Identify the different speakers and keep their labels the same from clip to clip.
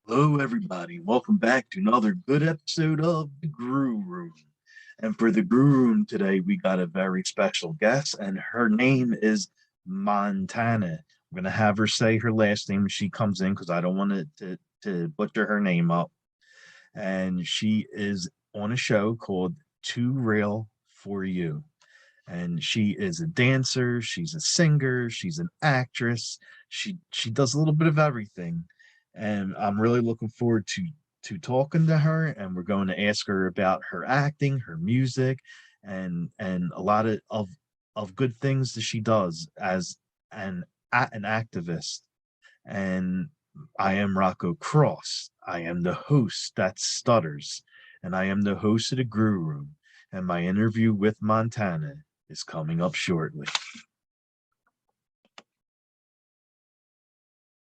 Speaker 1: Hello, everybody. Welcome back to another good episode of the Grue Room. And for the Grue Room today, we got a very special guest, and her name is Montana. I'm going to have her say her last name when she comes in because I don't want to butcher her name up. And she is on a show called Too Real for You. And she is a dancer, she's a singer, she's an actress. She does a little bit of everything, and I'm really looking forward to talking to her. And we're going to ask her about her acting, her music, and a lot of good things that she does as an activist. And I am Rocco Cross. I am the host that stutters, and I am the host of the Grue Room. And my interview with Montana is coming up shortly.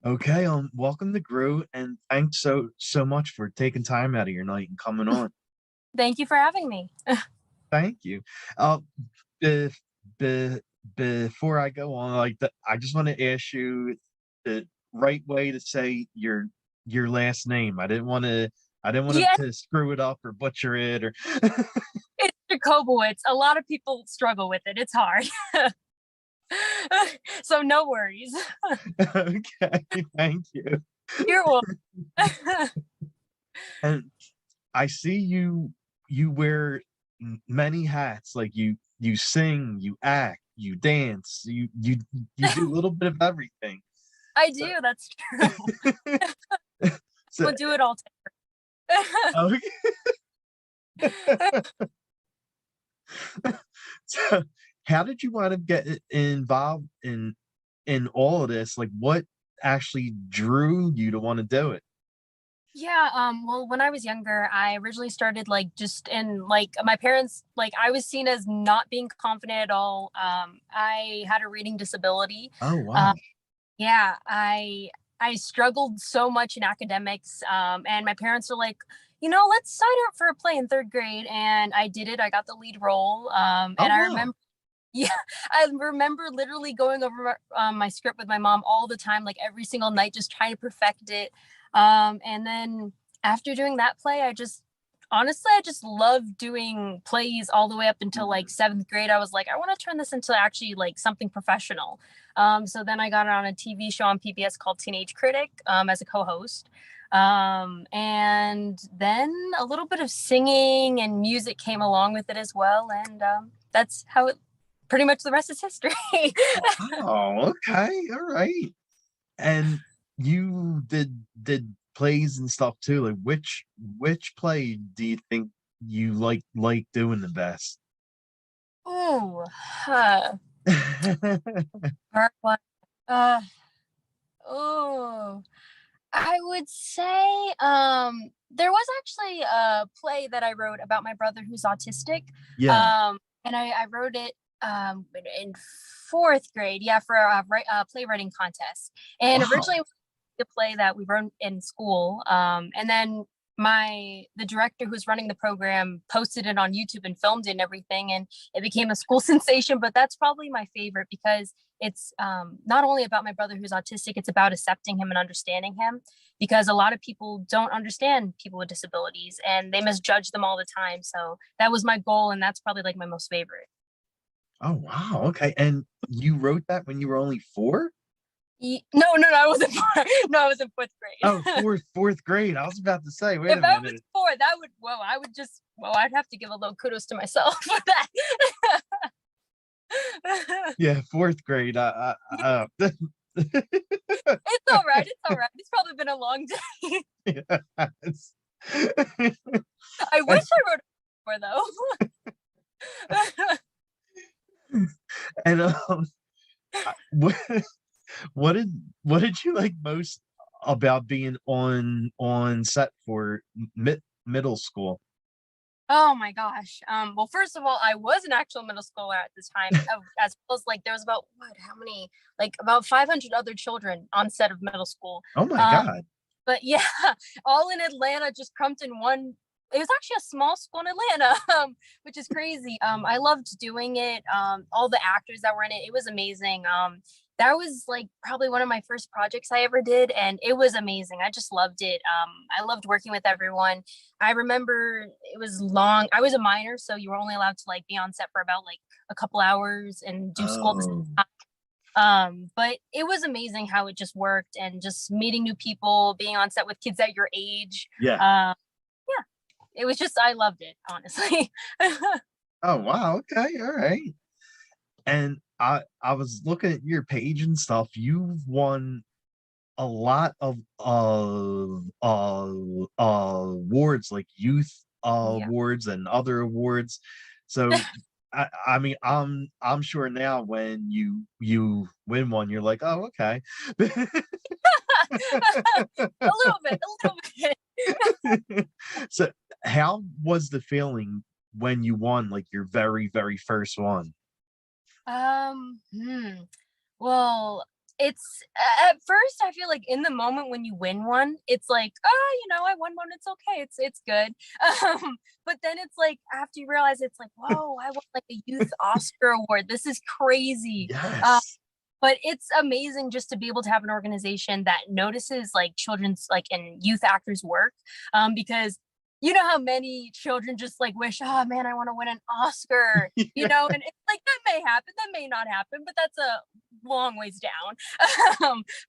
Speaker 1: Okay, welcome to Grue, and thanks so much for taking time out of your night and coming on.
Speaker 2: Thank you for having me.
Speaker 1: Thank you. Uh, be, be, Before I go on, I just want to ask you the right way to say your last name. I didn't want
Speaker 2: Yes,
Speaker 1: to screw it up or butcher it or.
Speaker 2: it's Jacobowitz. A lot of people struggle with it. It's hard. So no worries.
Speaker 1: Okay, thank you.
Speaker 2: You're welcome.
Speaker 1: And I see you wear many hats. Like you sing, you act, you dance, you do a little bit of everything.
Speaker 2: I
Speaker 1: So,
Speaker 2: do. That's true.
Speaker 1: so
Speaker 2: We'll do it all.
Speaker 1: okay. So how did you want to get involved in all of this? Like what actually drew you to want to do it?
Speaker 2: Yeah, well, when I was younger, I originally started like just in like my parents, like I was seen as not being confident at all. I had a reading disability.
Speaker 1: Oh
Speaker 2: Um,
Speaker 1: wow.
Speaker 2: yeah, I struggled so much in academics, and my parents were like, let's sign up for a play in third grade, and I did it. I got the lead role,
Speaker 1: Oh
Speaker 2: and I
Speaker 1: wow.
Speaker 2: remember, yeah, I remember literally going over my script with my mom all the time, like every single night, just trying to perfect it. And then after doing that play, I just loved doing plays all the way up until like seventh grade. I was like, I want to turn this into actually like something professional. So then I got on a TV show on PBS called Teenage Critic as a co-host. And then a little bit of singing and music came along with it as well. And that's how it pretty much the rest is history.
Speaker 1: Oh, okay. All right. And you did plays and stuff too. Like which play do you think you like doing the best?
Speaker 2: Ooh, hard one. Uh, oh, I would say there was actually a play that I wrote about my brother who's autistic.
Speaker 1: Yeah.
Speaker 2: And I wrote it in fourth grade, yeah, for a playwriting contest. And
Speaker 1: Wow.
Speaker 2: originally it was a play that we wrote in school. And then the director who's running the program posted it on YouTube and filmed it and everything, and it became a school sensation. But that's probably my favorite because it's not only about my brother who's autistic, it's about accepting him and understanding him, because a lot of people don't understand people with disabilities and they misjudge them all the time. So that was my goal, and that's probably like my most favorite.
Speaker 1: Oh wow. Okay. And you wrote that when you were only four?
Speaker 2: No, no, no, I wasn't no, I was in fourth grade.
Speaker 1: Oh, fourth grade. I was about to say, wait
Speaker 2: If
Speaker 1: a
Speaker 2: I was
Speaker 1: minute.
Speaker 2: four, that would whoa, I would just whoa, I'd have to give a little kudos to myself for that.
Speaker 1: Yeah, fourth grade.
Speaker 2: It's all right. It's all right. It's probably been a long day.
Speaker 1: Yes.
Speaker 2: I wish I wrote it though.
Speaker 1: And what what did what did you like most about being on set for middle school?
Speaker 2: Oh my gosh. Well, first of all, I was an actual middle schooler at this time, as well as like there was about what, how many, like about 500 other children on set of middle school.
Speaker 1: Oh my
Speaker 2: Um,
Speaker 1: God.
Speaker 2: but yeah, all in Atlanta, just crumped in one. It was actually a small school in Atlanta, which is crazy. I loved doing it. All the actors that were in it, it was amazing. that was like probably one of my first projects I ever did, and it was amazing. I just loved it. I loved working with everyone. I remember it was long. I was a minor, so you were only allowed to like be on set for about like a couple hours and do school.
Speaker 1: Oh,
Speaker 2: But it was amazing how it just worked, and just meeting new people, being on set with kids at your age.
Speaker 1: yeah.
Speaker 2: Yeah, it was just, I loved it, honestly.
Speaker 1: Oh, wow. Okay. All right. And I was looking at your page and stuff. You've won a lot of awards, like youth
Speaker 2: Yeah.
Speaker 1: awards and other awards. So I mean, I'm sure now when you win one, you're like, oh, okay.
Speaker 2: A little bit.
Speaker 1: So how was the feeling when you won like your very first one?
Speaker 2: Um, hmm. Well, it's at first I feel like in the moment when you win one, it's like, oh, I won one. It's okay. It's good. But then it's like after you realize, it's like, whoa, I won like a youth Oscar award. This is crazy.
Speaker 1: Yes.
Speaker 2: But it's amazing just to be able to have an organization that notices like children's like and youth actors work, because you know how many children just like wish, oh man, I want to win an Oscar,
Speaker 1: Yeah.
Speaker 2: and it's like that may happen, that may not happen, but that's a long ways down.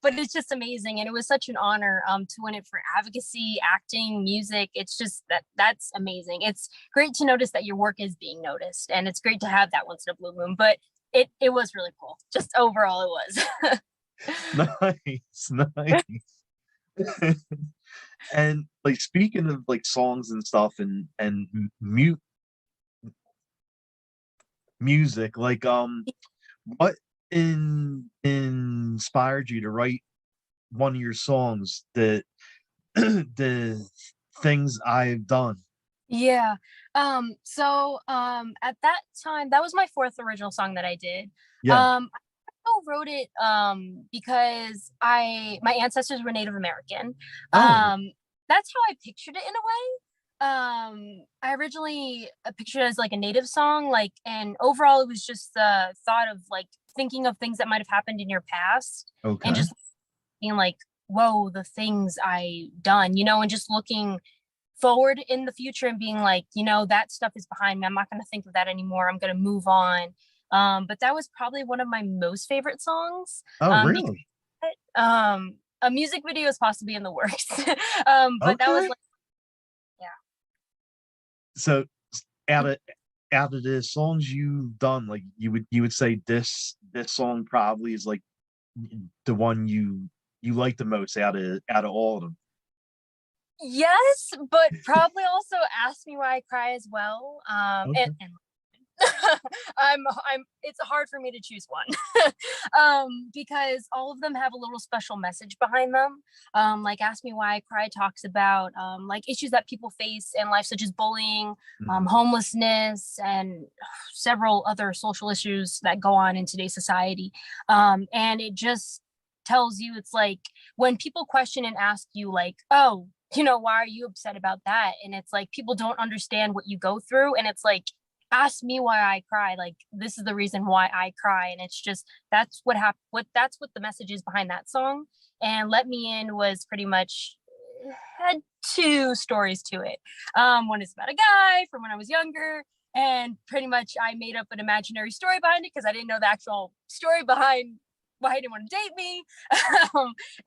Speaker 2: But it's just amazing, and it was such an honor to win it for advocacy, acting, music. It's just that's amazing. It's great to notice that your work is being noticed, and it's great to have that once in a blue moon. But it was really cool. Just overall, it was.
Speaker 1: Nice, nice. And like speaking of like songs and stuff and music, like what inspired you to write one of your songs that the things I've done?
Speaker 2: Yeah. So at that time, that was my fourth original song that I did.
Speaker 1: Yeah.
Speaker 2: I wrote it because my ancestors were Native American.
Speaker 1: Oh,
Speaker 2: That's how I pictured it in a way. I originally pictured it as like a native song, like, and overall it was just the thought of like thinking of things that might have happened in your past, and
Speaker 1: okay.
Speaker 2: just being like, whoa, the things I done, and just looking forward in the future and being like, that stuff is behind me. I'm not going to think of that anymore. I'm going to move on. But that was probably one of my most favorite songs.
Speaker 1: Oh,
Speaker 2: Because
Speaker 1: really?
Speaker 2: a music video is possibly in the works. But that was
Speaker 1: Okay.
Speaker 2: like, yeah.
Speaker 1: So out of out of the songs you've done, like you would say this song probably is like the one you like the most out of all of them.
Speaker 2: Yes, but probably also Ask Me Why I Cry as well.
Speaker 1: Okay.
Speaker 2: And it's hard for me to choose one. Because all of them have a little special message behind them. Like Ask Me Why I Cry talks about like issues that people face in life, such as bullying,
Speaker 1: Mhm.
Speaker 2: homelessness, and several other social issues that go on in today's society. And it just tells you, it's like when people question and ask you like, oh, why are you upset about that? And it's like people don't understand what you go through, and it's like, ask me why I cry. Like, this is the reason why I cry. And it's just, that's what happened. That's what the message is behind that song. And Let Me In was pretty much had two stories to it. One is about a guy from when I was younger, and pretty much I made up an imaginary story behind it because I didn't know the actual story behind why he didn't want to date me.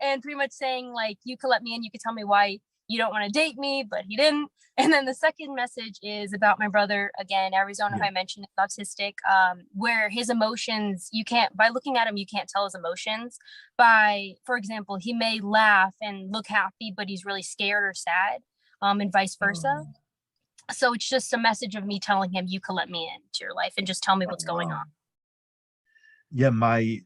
Speaker 2: And pretty much saying like, you could let me in, you could tell me why you don't want to date me, but he didn't. And then the second message is about my brother, again, Arizona, who
Speaker 1: Yeah.
Speaker 2: I mentioned is autistic, where his emotions, you can't, by looking at him, you can't tell his emotions. For example, he may laugh and look happy, but he's really scared or sad, and vice versa.
Speaker 1: Um,
Speaker 2: So it's just a message of me telling him, you can let me into your life and just tell me
Speaker 1: oh,
Speaker 2: what's going
Speaker 1: wow.
Speaker 2: on.
Speaker 1: Yeah, my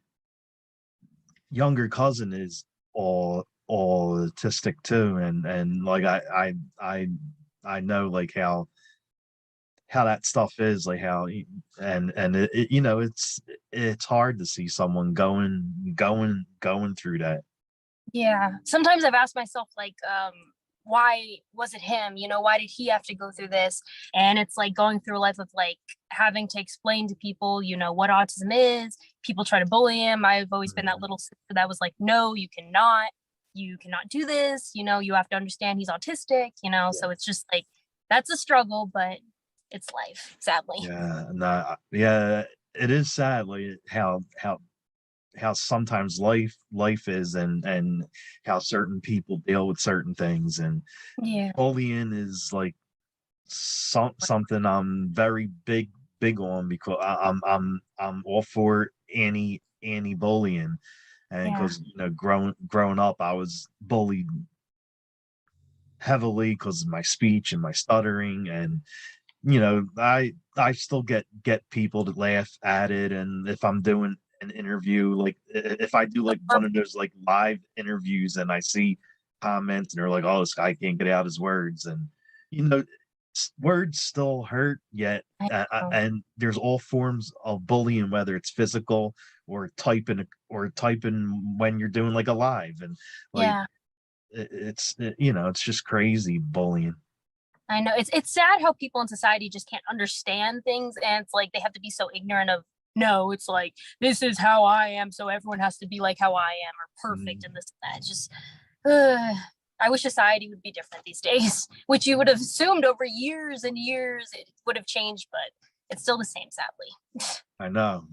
Speaker 1: younger cousin is autistic too, and like I know like how that stuff is, like and it's hard to see someone going through that.
Speaker 2: Yeah. Sometimes I've asked myself, like, why was it him? Why did he have to go through this? And it's like going through a life of like having to explain to people, what autism is. People try to bully him. I've always been that little sister that was like, no, you cannot do this. You have to understand he's autistic, so it's just like, that's a struggle, but it's life, sadly.
Speaker 1: Yeah, no, yeah, it is sad, like how sometimes life is, and how certain people deal with certain things, and
Speaker 2: Yeah.
Speaker 1: bullying is like something I'm very big on, because I'm all for anti bullying, and
Speaker 2: Yeah.
Speaker 1: because growing up I was bullied heavily because of my speech and my stuttering, and I still get people to laugh at it. And if I'm doing an interview, like if I do like one of those like live interviews and I see comments and they're like, oh, this guy can't get out his words, and you know words still hurt, yet and there's all forms of bullying, whether it's physical or typing when you're doing like a live, and like
Speaker 2: Yeah.
Speaker 1: it's just crazy bullying.
Speaker 2: I know it's sad how people in society just can't understand things, and it's like they have to be so ignorant of, no, it's like, this is how I am, so everyone has to be like how I am, or perfect and this and that. It's just I wish society would be different these days, which you would have assumed over years and years it would have changed, but it's still the same, sadly.
Speaker 1: I know.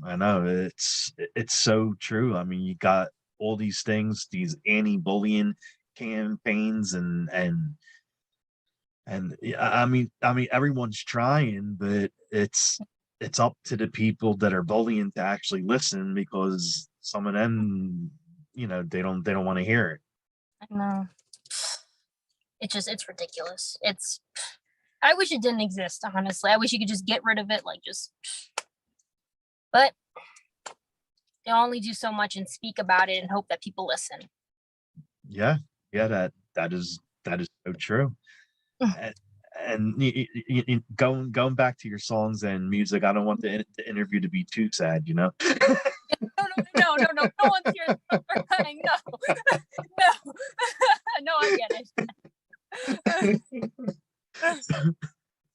Speaker 1: It's so true. I mean, you got all these things, these anti-bullying campaigns, and yeah, I mean, everyone's trying, but it's up to the people that are bullying to actually listen, because some of them, they don't want to hear it.
Speaker 2: I know. It's ridiculous. I wish it didn't exist, honestly. I wish you could just get rid of it, but they only do so much and speak about it and hope that people listen.
Speaker 1: Yeah, yeah, that is so true. And going back to your songs and music, I don't want the interview to be too sad, you know.
Speaker 2: No, no one's here for crying. No, no, no, I get it.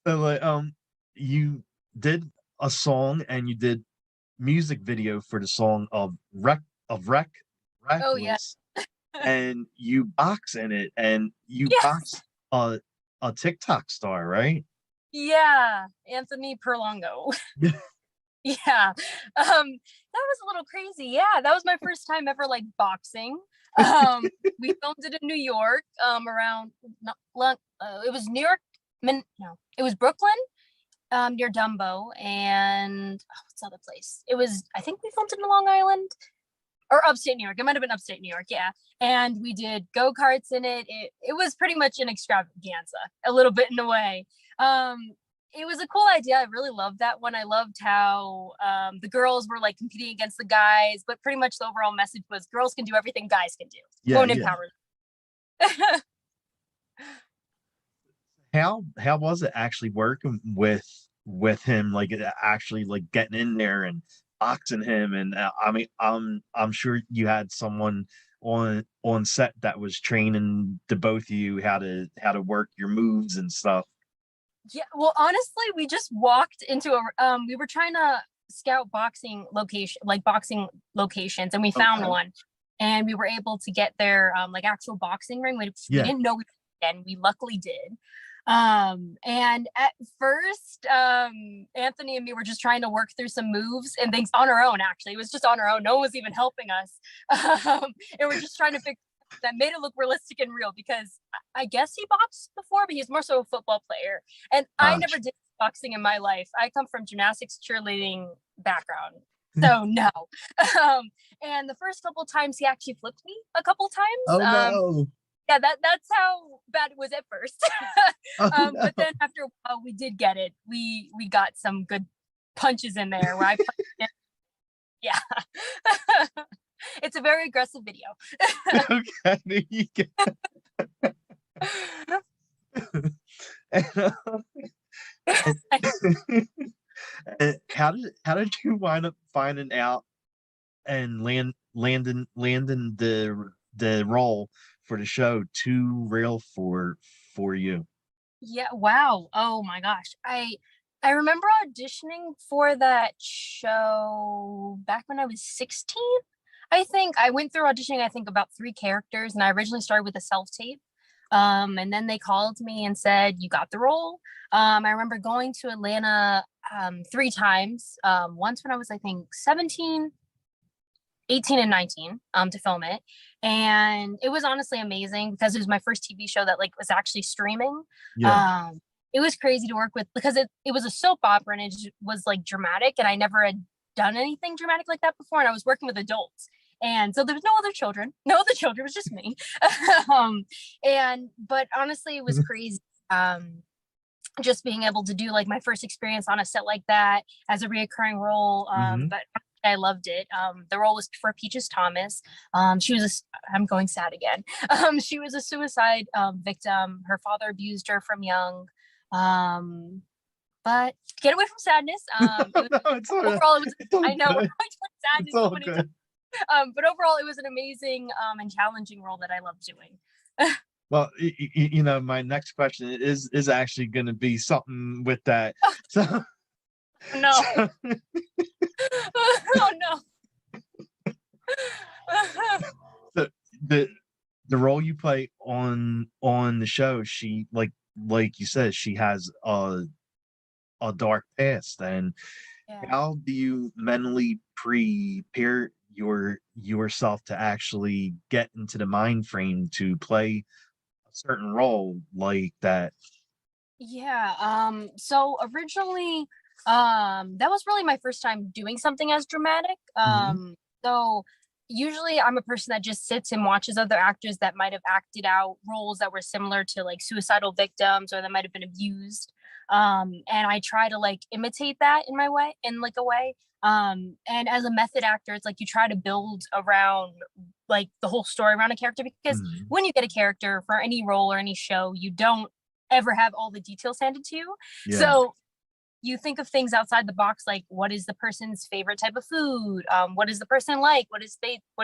Speaker 1: So like, you did a song and you did music video for the song of
Speaker 2: Oh yeah.
Speaker 1: Reckless, and you box in it, and you
Speaker 2: Yes.
Speaker 1: box a TikTok star, right?
Speaker 2: Yeah, Anthony Perlongo. Yeah. That was a little crazy. Yeah, that was my first time ever like boxing. We filmed it in New York, around it was New York, no, it was Brooklyn, near Dumbo, and what's the other place? I think we filmed it in Long Island or upstate New York. It might have been upstate New York, yeah. And we did go-karts in it. It was pretty much an extravaganza, a little bit in a way. It was a cool idea. I really loved that one. I loved how the girls were like competing against the guys, but pretty much the overall message was girls can do everything guys can do.
Speaker 1: Yeah,
Speaker 2: Go and
Speaker 1: yeah.
Speaker 2: empower them.
Speaker 1: How was it actually working with him, like actually like getting in there and boxing him? And I mean, I'm sure you had someone on set that was training the both of you how to work your moves and stuff.
Speaker 2: Yeah, well, honestly, we just walked into we were trying to scout boxing locations, and we found one, and we were able to get their like actual boxing ring, which we didn't know we could, and we luckily did. And at first, Anthony and me were just trying to work through some moves and things on our own. Actually, it was just on our own. No one was even helping us. And we're just trying to figure that made it look realistic and real, because I guess he boxed before, but he's more so a football player. And I never did boxing in my life. I come from gymnastics, cheerleading background. So no. And the first couple of times he actually flipped me a couple times.
Speaker 1: Oh no.
Speaker 2: Yeah, that's how bad it was at first.
Speaker 1: No.
Speaker 2: But then after a while we did get it. We got some good punches in there where I punched it. Yeah. It's a very aggressive video.
Speaker 1: Okay, you get and how did you wind up finding out and landing the role the show too real for you?
Speaker 2: Yeah, wow. Oh my gosh. I remember auditioning for that show back when I was 16. I think I went through auditioning, I think about 3 characters, and I originally started with a self-tape. And then they called me and said, "You got the role." I remember going to Atlanta 3 times. Once when I was, I think, 17, 18 and 19 to film it. And it was honestly amazing because it was my first TV show that like was actually streaming.
Speaker 1: Yeah.
Speaker 2: Um, it was crazy to work with because it was a soap opera and it was like dramatic, and I never had done anything dramatic like that before, and I was working with adults. And so there was no other children. No other children, it was just me. But honestly, it was crazy. Just being able to do like my first experience on a set like that as a reoccurring role. But I loved it. The role was for Peaches Thomas. She was I'm going sad again. She was a suicide victim. Her father abused her from young. But get away from sadness. Overall, it was. I know we're going to sadness so many times. But overall, it was an amazing and challenging role that I loved doing.
Speaker 1: Well, you know, my next question is actually going to be something with that. So,
Speaker 2: no.
Speaker 1: So,
Speaker 2: Oh no.
Speaker 1: The role you play on the show, she like you said, she has a dark past. And how do you mentally prepare yourself to actually get into the mind frame to play a certain role like that?
Speaker 2: Yeah. So originally, that was really my first time doing something as dramatic. So usually I'm a person that just sits and watches other actors that might have acted out roles that were similar to like suicidal victims or that might have been abused. And I try to like imitate that in my way, in like a way. And as a method actor, it's like you try to build around like the whole story around a character, because when you get a character for any role or any show, you don't ever have all the details handed to you. So you think of things outside the box, like what is the person's favorite type of food? What is the person like? What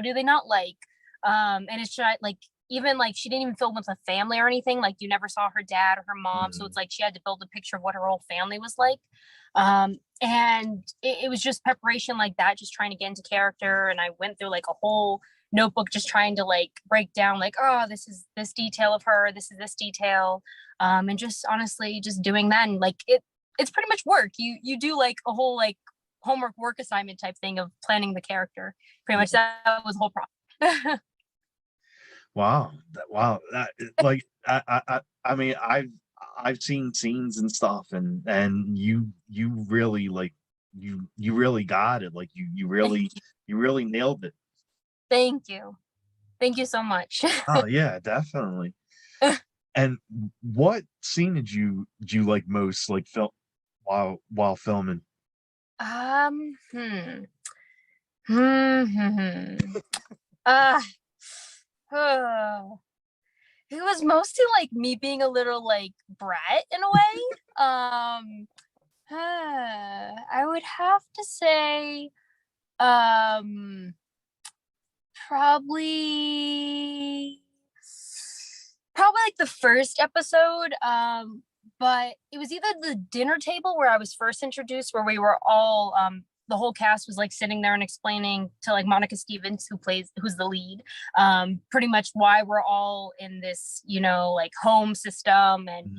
Speaker 2: do they not like? And it's like, even like she didn't even film with a family or anything. Like you never saw her dad or her mom. So it's like she had to build a picture of what her whole family was like. And it was just preparation like that, just trying to get into character. And I went through like a whole notebook just trying to like break down like, oh, this is this detail of her, this is this detail. And just honestly just doing that, and like it's pretty much work. You do like a whole like homework work assignment type thing of planning the character. Pretty much that was the whole process.
Speaker 1: Wow. That like I mean, I've seen scenes and stuff, and you really like you really got it. Like you really nailed it.
Speaker 2: Thank you. Thank you so much.
Speaker 1: Oh yeah, definitely. And what scene did you like most, like film while filming?
Speaker 2: Um, hmm. Hmm. Uh, it was mostly like me being a little like brat in a way. I would have to say, um, probably like the first episode. But it was either the dinner table where I was first introduced, where we were all the whole cast was like sitting there and explaining to like Monica Stevens, who's the lead, pretty much why we're all in this, you know, like home system, and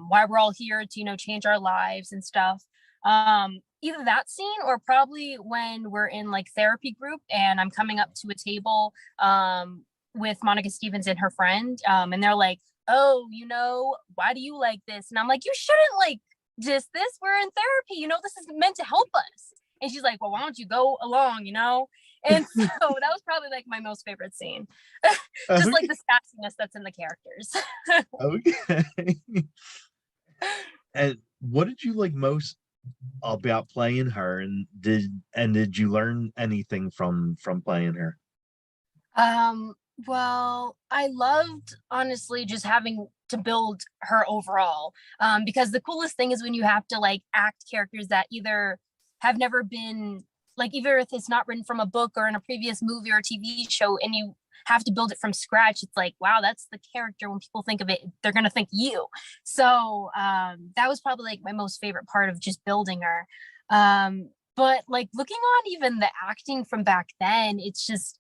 Speaker 2: why we're all here to, you know, change our lives and stuff. Either that scene or probably when we're in like therapy group and I'm coming up to a table with Monica Stevens and her friend, and they're like, oh, you know, why do you like this? And I'm like, you shouldn't like just this. We're in therapy. You know, this is meant to help us. And she's like, well, why don't you go along, you know? And so that was probably like my most favorite scene. Just like the sassiness that's in the characters.
Speaker 1: Okay. And what did you like most about playing her, and did you learn anything from playing her?
Speaker 2: Well, I loved honestly just having to build her overall. Because the coolest thing is when you have to like act characters that either have never been like, either if it's not written from a book or in a previous movie or TV show, and you have to build it from scratch, it's like, wow, that's the character. When people think of it, they're gonna think you. So that was probably like my most favorite part of just building her. But like looking on even the acting from back then, it's just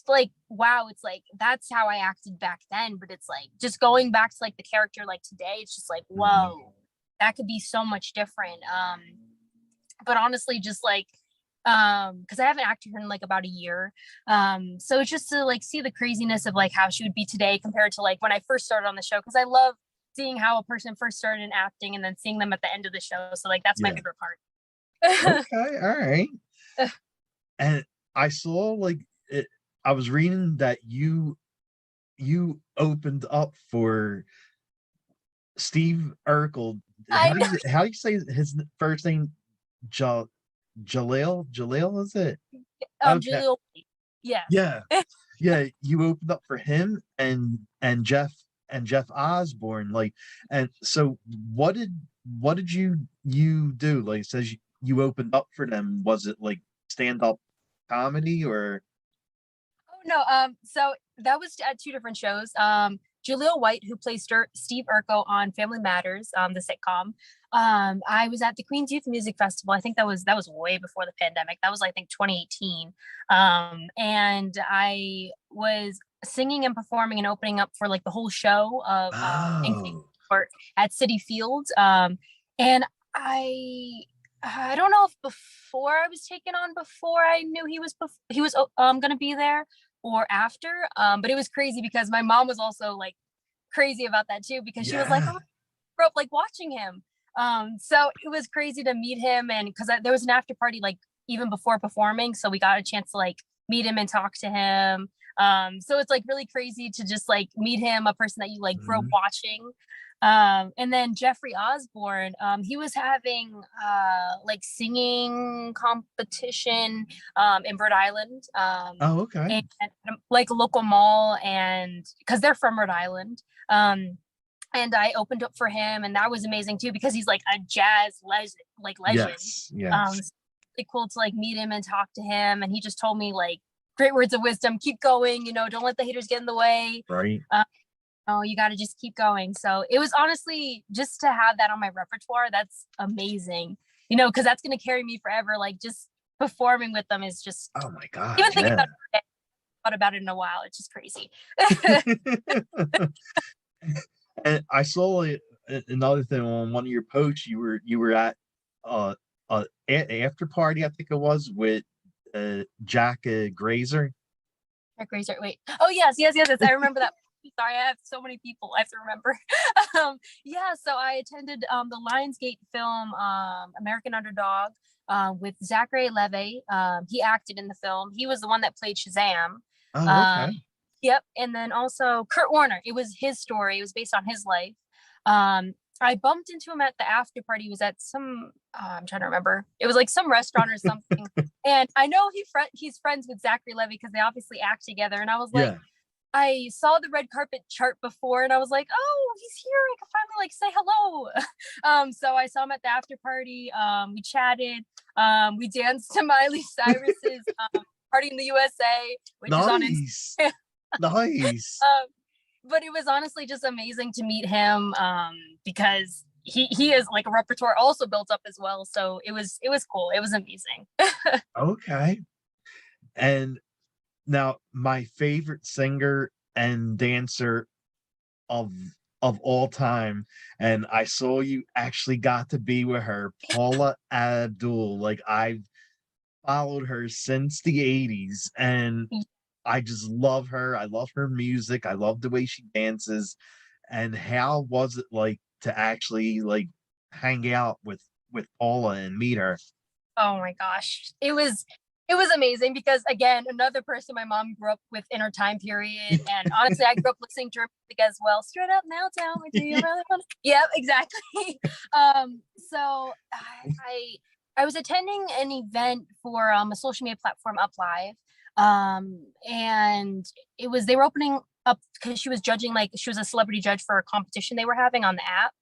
Speaker 2: like, wow, it's like that's how I acted back then. But it's like just going back to like the character like today, it's just like,
Speaker 1: Mhm.
Speaker 2: whoa, that could be so much different. But honestly, just like because I haven't acted her in like about a year. So it's just to like see the craziness of like how she would be today compared to like when I first started on the show, because I love seeing how a person first started in acting and then seeing them at the end of the show. So like that's my
Speaker 1: Yeah.
Speaker 2: favorite part.
Speaker 1: Okay. All right. And I saw like it, I was reading that you opened up for Steve Urkel.
Speaker 2: I know.
Speaker 1: How do you say his first name? Ja, Jaleel? Jaleel, is it? Okay.
Speaker 2: Julia. Yes.
Speaker 1: Yeah. Yeah, you opened up for him and Jeff Osborne, like, and so what did you do? Like, it says you opened up for them. Was it like stand-up comedy or
Speaker 2: Oh no, so that was at two different shows. Jaleel White, who plays Steve Urkel on Family Matters, the sitcom. I was at the Queen's Youth Music Festival. I think that was way before the pandemic. That was I think 2018. And I was singing and performing and opening up for like the whole show of in
Speaker 1: oh
Speaker 2: or at City Fields. And I I don't know if before I was taken on, before I knew he was gonna be there, or after. But it was crazy because my mom was also like crazy about that too, because she was like,
Speaker 1: yeah.
Speaker 2: "Oh, I grew up like watching him." So it was crazy to meet him, and because there was an after party like even before performing, so we got a chance to like meet him and talk to him. So it's like really crazy to just like meet him, a person that you like grew up
Speaker 1: Mhm.
Speaker 2: watching. And then Jeffrey Osborne, he was having like singing competition in Rhode Island,
Speaker 1: Oh, okay.
Speaker 2: and like a local mall, and because they're from Rhode Island. And I opened up for him, and that was amazing too because he's like a jazz legend.
Speaker 1: Yes, yes.
Speaker 2: It's really cool to like meet him and talk to him, and he just told me like great words of wisdom. Keep going, don't let the haters get in the way.
Speaker 1: Right.
Speaker 2: Oh, you got to just keep going. So it was honestly just to have that on my repertoire. That's amazing, because that's going to carry me forever. Like just performing with them is just,
Speaker 1: Oh my God,
Speaker 2: even thinking
Speaker 1: yeah.
Speaker 2: thought about it in a while. It's just crazy.
Speaker 1: And I saw another thing on one of your posts. You were at uh after party, I think it was, with Jack Grazer.
Speaker 2: Grazer, wait. Oh, yes, yes, yes, yes. I remember that. Sorry, I have so many people I have to remember. Yeah, so I attended the Lionsgate film American Underdog with Zachary Levi. He acted in the film. He was the one that played Shazam.
Speaker 1: Oh,
Speaker 2: Um,
Speaker 1: okay.
Speaker 2: yep, and then also Kurt Warner. It was his story. It was based on his life. I bumped into him at the after party. He was at some I'm trying to remember. It was like some restaurant or something. And I know he's friends with Zachary Levi because they obviously act together. And I was like,
Speaker 1: Yeah.
Speaker 2: I saw the red carpet chart before, and I was like, oh, he's here. I can finally like say hello. So I saw him at the after party. We chatted. We danced to Miley Cyrus's "Party in the USA," which is on
Speaker 1: Nice.
Speaker 2: Instagram.
Speaker 1: Nice.
Speaker 2: But it was honestly just amazing to meet him because he is like a repertoire also built up as well. So it was cool. It was amazing.
Speaker 1: Okay. And now my favorite singer and dancer of of all time, and I saw you actually got to be with her, Paula Abdul. Like, I've followed her since the 80s, and I just love her. I love her music. I love the way she dances. And how was it like to actually like hang out with Paula and meet her?
Speaker 2: Oh my gosh. It was amazing because again, another person my mom grew up with in her time period. And honestly, I grew up listening to her music as well. Straight up now, tell me, do you really want to? Yep, exactly. So I was attending an event for a social media platform Up Live. And they were opening up because she was judging, like she was a celebrity judge for a competition they were having on the app.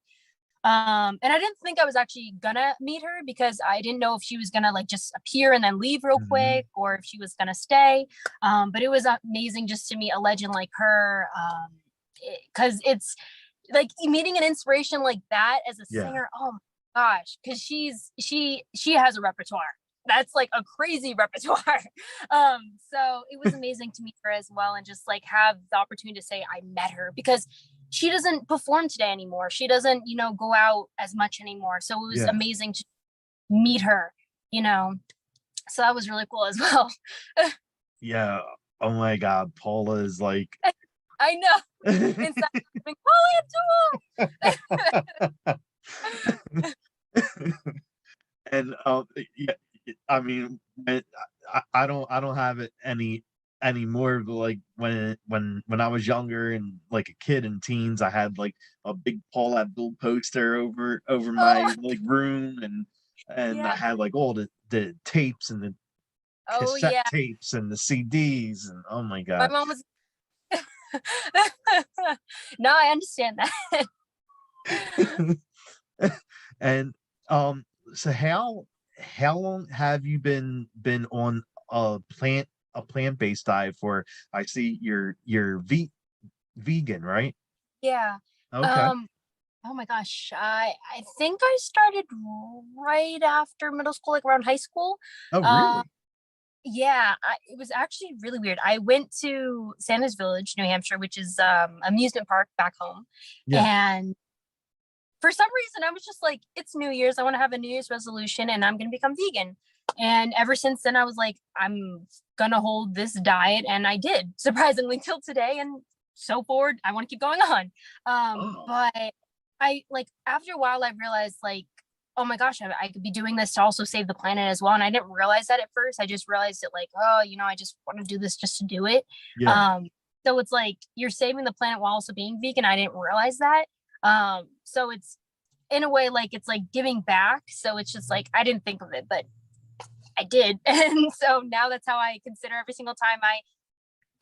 Speaker 2: And I didn't think I was actually gonna meet her because I didn't know if she was gonna like just appear and then leave real
Speaker 1: Mhm.
Speaker 2: quick or if she was gonna stay. But it was amazing just to meet a legend like her. Because it's like meeting an inspiration like that as a
Speaker 1: Yeah.
Speaker 2: singer. Oh my gosh, because she has a repertoire. That's like a crazy repertoire. So it was amazing to meet her as well and just like have the opportunity to say I met her because she doesn't perform today anymore. She doesn't, go out as much anymore. So it was
Speaker 1: Yeah.
Speaker 2: amazing to meet her, you know. So that was really cool as well.
Speaker 1: Yeah. Oh my God. Paula is like
Speaker 2: I know. Inside, like,
Speaker 1: and yeah, I mean, I don't have it anymore. But like when I was younger and like a kid and teens, I had like a big Paul Abdul poster over my
Speaker 2: oh,
Speaker 1: like room, and I
Speaker 2: yeah.
Speaker 1: had like all the tapes and the
Speaker 2: Oh,
Speaker 1: cassette
Speaker 2: yeah.
Speaker 1: tapes and the CDs, and oh my
Speaker 2: My
Speaker 1: God.
Speaker 2: mom was. No, I understand that.
Speaker 1: And so how long have you been on a plant-based diet for? I see you're vegan, right?
Speaker 2: Yeah.
Speaker 1: Okay.
Speaker 2: Um, oh my gosh. I think I started right after middle school, like around high school.
Speaker 1: Oh,
Speaker 2: Um,
Speaker 1: really?
Speaker 2: yeah, it was actually really weird. I went to Santa's Village, New Hampshire, which is amusement park back home.
Speaker 1: Yeah.
Speaker 2: And for some reason I was just like, it's New Year's. I want to have a New Year's resolution and I'm gonna become vegan. And ever since then I was like, I'm gonna hold this diet and I did, surprisingly till today. And so forward, I want to keep going on.
Speaker 1: Oh.
Speaker 2: But I like after a while I realized like, oh my gosh, I could be doing this to also save the planet as well. And I didn't realize that at first. I just realized it like, oh, I just want to do this just to do it.
Speaker 1: Yeah.
Speaker 2: Um, so it's like you're saving the planet while also being vegan. I didn't realize that. So it's in a way like it's like giving back. So it's just like I didn't think of it, but I did. And so now that's how I consider every single time I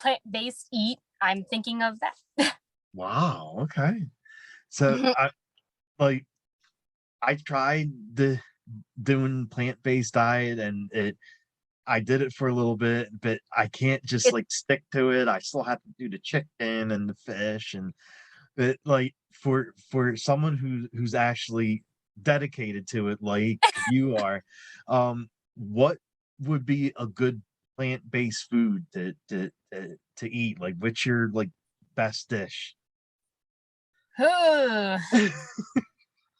Speaker 2: plant-based eat, I'm thinking of that.
Speaker 1: Wow. Okay. So I like I tried the doing plant-based diet, and I did it for a little bit, but I can't just
Speaker 2: It's
Speaker 1: like stick to it. I still have to do the chicken and the fish, and but like for someone who's actually dedicated to it like you are, what would be a good plant-based food to eat? Like what's your like best dish?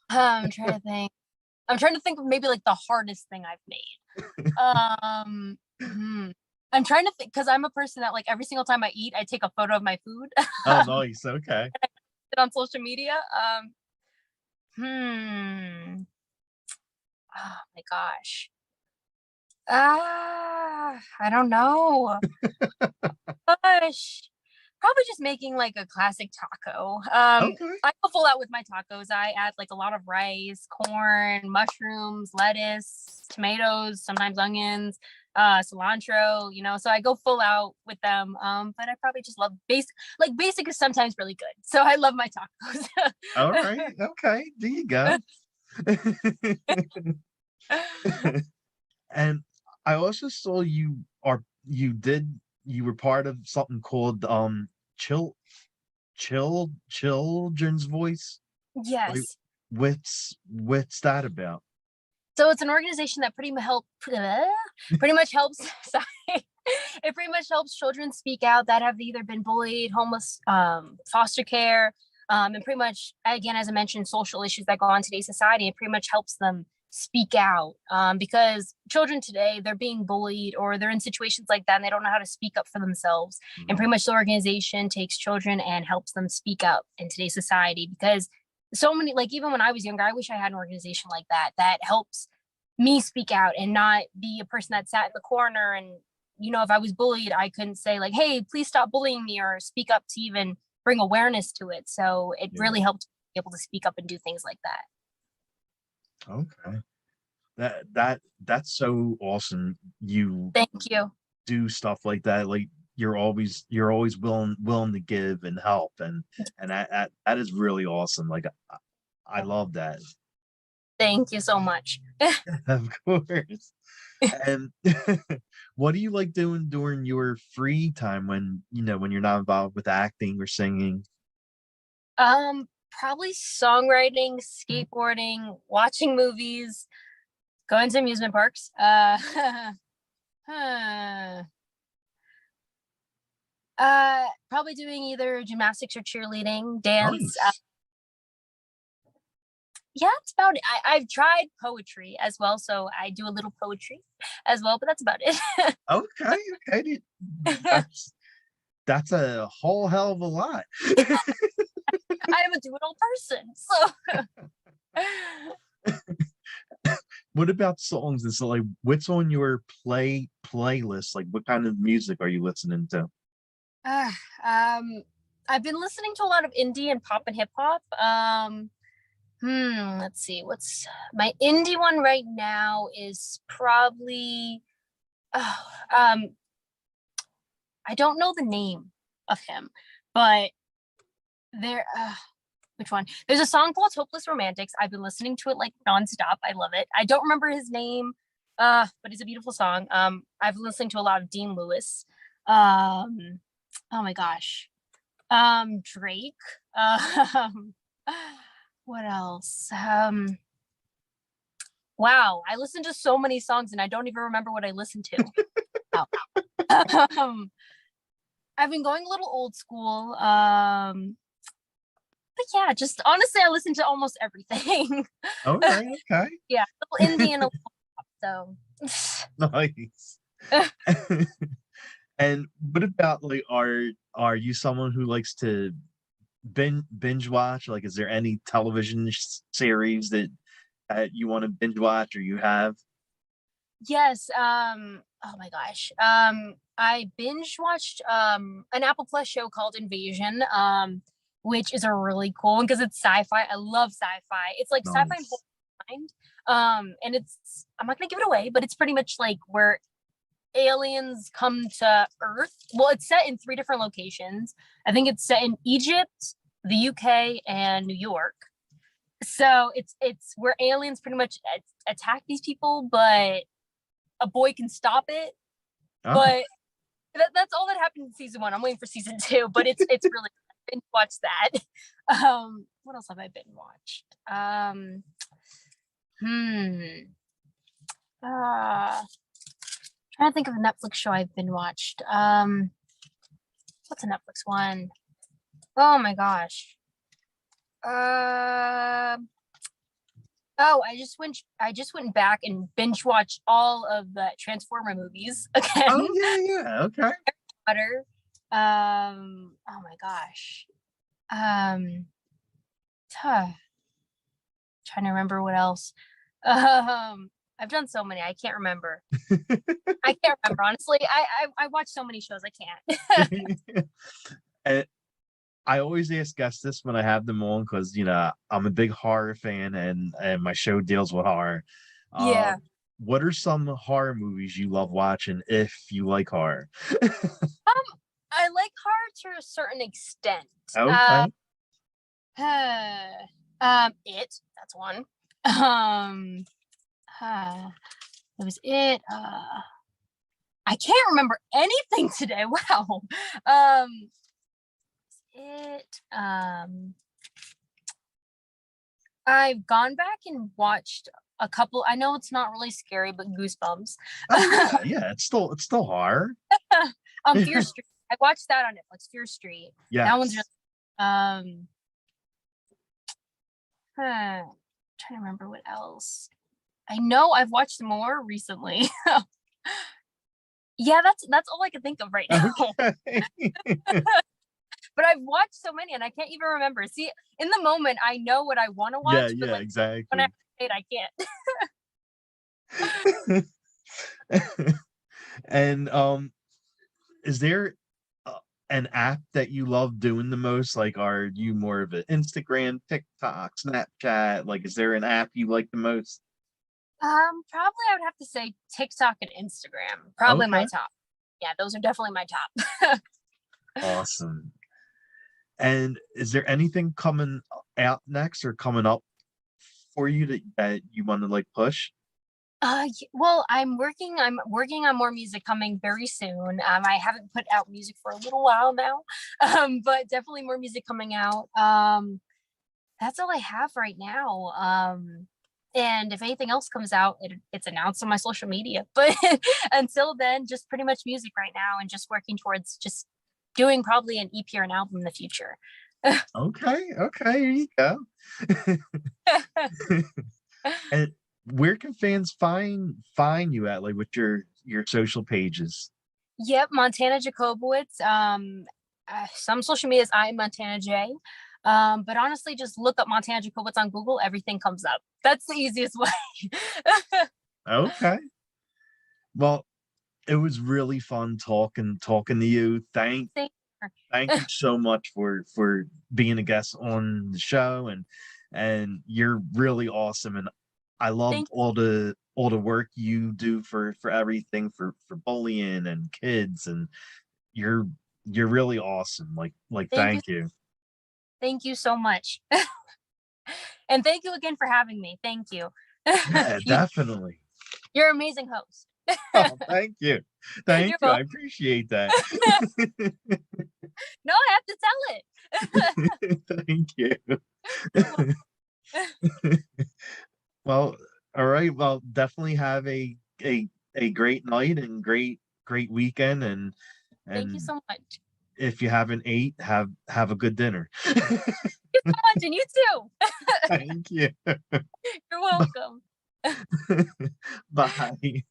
Speaker 2: I'm trying to think. I'm trying to think of maybe like the hardest thing I've made. Hmm. I'm trying to think because I'm a person that like every single time I eat, I take a photo of my food.
Speaker 1: Oh, nice. Okay.
Speaker 2: It on social media. Hmm. Oh my gosh. I don't know. Gosh. Probably just making like a classic taco.
Speaker 1: Okay.
Speaker 2: I go full out with my tacos. I add like a lot of rice, corn, mushrooms, lettuce, tomatoes, sometimes onions, cilantro, so I go full out with them. But I probably just love basic, like basic is sometimes really good. So I love my tacos.
Speaker 1: All right. Okay. There you go. And I also saw you were part of something called chill children's voice. Like
Speaker 2: Yes.
Speaker 1: what's that about?
Speaker 2: So it's an organization that pretty much helps. Sorry, it pretty much helps children speak out that have either been bullied, homeless, foster care, and pretty much again, as I mentioned, social issues that go on in today's society. It pretty much helps them speak out because children today they're being bullied or they're in situations like that and they don't know how to speak up for themselves. And
Speaker 1: Mhm.
Speaker 2: pretty much the organization takes children and helps them speak up in today's society because so many like even when I was younger, I wish I had an organization like that that helps me speak out and not be a person that sat in the corner and if I was bullied, I couldn't say like, "Hey, please stop bullying me," or speak up to even bring awareness to it. So it
Speaker 1: Yeah.
Speaker 2: really helped be able to speak up and do things like that.
Speaker 1: Okay. That's so awesome. You
Speaker 2: Thank you.
Speaker 1: do stuff like that. Like you're always willing to give and help, and that is really awesome. Like I love that.
Speaker 2: Thank you so much.
Speaker 1: Of course. And what do you like doing during your free time when when you're not involved with acting or singing?
Speaker 2: Probably songwriting, skateboarding, watching movies, going to amusement parks. Huh. Probably doing either gymnastics or cheerleading, dance.
Speaker 1: Nice.
Speaker 2: Yeah, that's about it. I've tried poetry as well, so I do a little poetry as well, but that's about it.
Speaker 1: Okay, okay. That's a whole hell of a lot.
Speaker 2: I am a do-it-all person, so
Speaker 1: What about songs? And so, like, what's on your playlist? Like, what kind of music are you listening to?
Speaker 2: uh, um, I've been listening to a lot of indie and pop and hip hop. Let's see, what's my indie one right now is probably oh, I don't know the name of him, but there which one? There's a song called Hopeless Romantics. I've been listening to it like nonstop. I love it. I don't remember his name, but it's a beautiful song. I've been listening to a lot of Dean Lewis. Um, oh my gosh. Drake. Um, what else? Wow, I listened to so many songs and I don't even remember what I listened to. um, I've been going a little old school. But yeah, just honestly, I listen to almost everything.
Speaker 1: Okay, okay.
Speaker 2: Yeah, a little indie and a little pop, so
Speaker 1: Nice. And what about, like, are you someone who likes to binge watch? Like, is there any television series that you want to binge watch or you have?
Speaker 2: yes. Oh my gosh. I binge watched an Apple Plus show called Invasion, which is a really cool one because it's sci-fi. I love sci-fi. It's like sci-fi and
Speaker 1: Nice.
Speaker 2: mind. And it's I'm not gonna give it away, but it's pretty much like where aliens come to Earth. Well, it's set in 3 different locations. I think it's set in Egypt, the UK, and New York. So it's where aliens pretty much attack these people, but a boy can stop it.
Speaker 1: Oh,
Speaker 2: But that's all that happened in season 1. I'm waiting for season 2, but it's really I binge watched that. What else have I been watched? Hmm. Uh, Trying to think of a Netflix show I've been watched. What's a Netflix one? Oh my gosh. Uh, oh, I just went back and binge watched all of the Transformer movies again.
Speaker 1: oh yeah, yeah. Okay.
Speaker 2: Butter. Oh my gosh. Huh, trying to remember what else. I've done so many, I can't remember. I can't remember, honestly. I watch so many shows, I can't.
Speaker 1: And I always ask guests this when I have them on because I'm a big horror fan and my show deals with horror. Uh,
Speaker 2: Yeah.
Speaker 1: what are some horror movies you love watching if you like horror?
Speaker 2: I like horror to a certain extent.
Speaker 1: Okay.
Speaker 2: It, that's one. Um, it was it. I can't remember anything today. Wow. Um, it. I've gone back and watched a couple. I know it's not really scary, but Goosebumps.
Speaker 1: Oh yeah, yeah. It's still horror.
Speaker 2: Fear Street. I watched that on Netflix. Fear Street. That one's
Speaker 1: Yes.
Speaker 2: just trying to remember what else. I know I've watched more recently. Yeah, that's all I can think of right now.
Speaker 1: Okay.
Speaker 2: But I've watched so many and I can't even remember. See, in the moment I know what I want to
Speaker 1: Yeah,
Speaker 2: watch, but
Speaker 1: yeah,
Speaker 2: like when I
Speaker 1: exactly.
Speaker 2: say it, I can't.
Speaker 1: And is there an app that you love doing the most? Like, are you more of an Instagram, TikTok, Snapchat? Like, is there an app you like the most?
Speaker 2: Probably I would have to say TikTok and Instagram. Probably my
Speaker 1: Okay.
Speaker 2: top. Yeah, those are definitely my top.
Speaker 1: Awesome. And is there anything coming out next or coming up for you that you want to like push?
Speaker 2: Well, I'm working on more music coming very soon. I haven't put out music for a little while now. But definitely more music coming out. That's all I have right now. And if anything else comes out, it's announced on my social media. But until then, just pretty much music right now, and just working towards just doing probably an EP or an album in the future.
Speaker 1: Okay, okay, here you go. And where can fans find you at, like with your social pages?
Speaker 2: Yep, Montana Jacobowitz. Some social medias I'm Montana J. But honestly, just look up Montana Jacobowitz on Google. Everything comes up. That's the easiest way.
Speaker 1: Okay. Well, it was really fun talking to you.
Speaker 2: Thank,
Speaker 1: Thank you so much for being a guest on the show, and you're really awesome, and I love
Speaker 2: thank,
Speaker 1: all the work you do for everything for bullying and kids, and you're you're really awesome. Like
Speaker 2: thank you,
Speaker 1: thank you.
Speaker 2: thank you so much, and thank you again for having me. Thank you.
Speaker 1: Yeah,
Speaker 2: you
Speaker 1: definitely.
Speaker 2: you're an amazing host.
Speaker 1: Oh, thank you. Thank
Speaker 2: You're
Speaker 1: you. I
Speaker 2: welcome.
Speaker 1: appreciate that.
Speaker 2: No, I have to tell it.
Speaker 1: Thank you.
Speaker 2: You're welcome.
Speaker 1: Well, all right. Well, definitely have a great night and great weekend,
Speaker 2: Thank you
Speaker 1: and
Speaker 2: so much.
Speaker 1: if you haven't ate, have a good dinner.
Speaker 2: Thank you so much, and you too.
Speaker 1: Thank you.
Speaker 2: You're welcome.
Speaker 1: Bye.